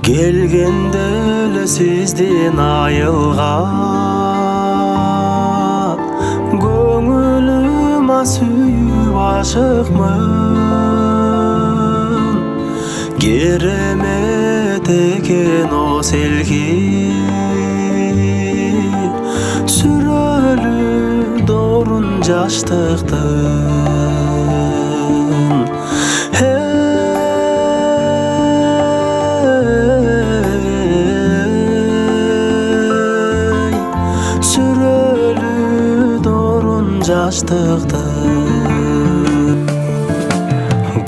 келгенде эле сиздин айылга көңүлүм сүйүп ашыкмын керемет экен о селки сүрөлү дорун жаштыктын сүрөлү дорун жаштыктын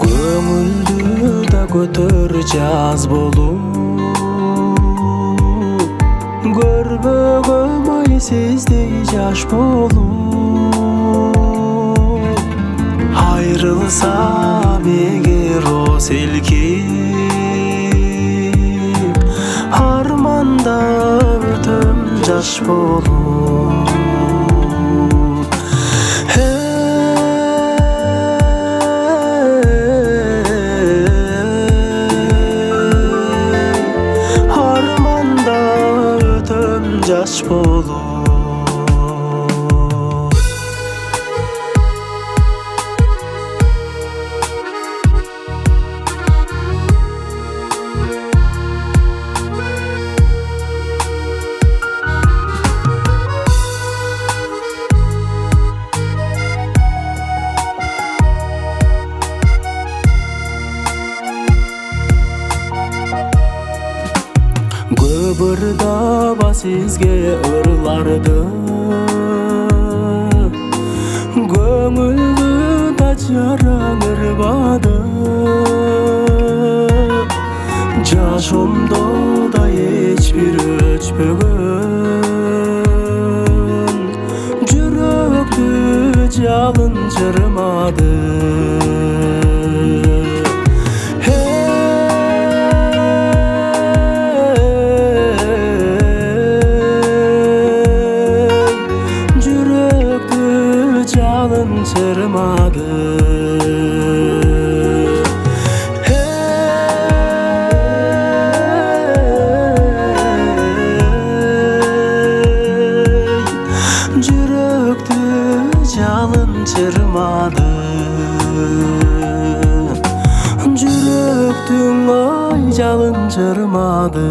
көңүлдү да көтөр жаз болуп көрбөгөм ай сиздей жаш болуп айрылсам эгер о селкип арманда өтөм жаш болуп арманда өтөм жаш болуп Көбірдаба сізге ырларды көңілді да жараң ырбады жашомдо да ешбір өчпөгөн жүрөктү жалын чырмады çırmadı Jüroktü жалын çırmadı Jüroktüň ay жалын çırmadı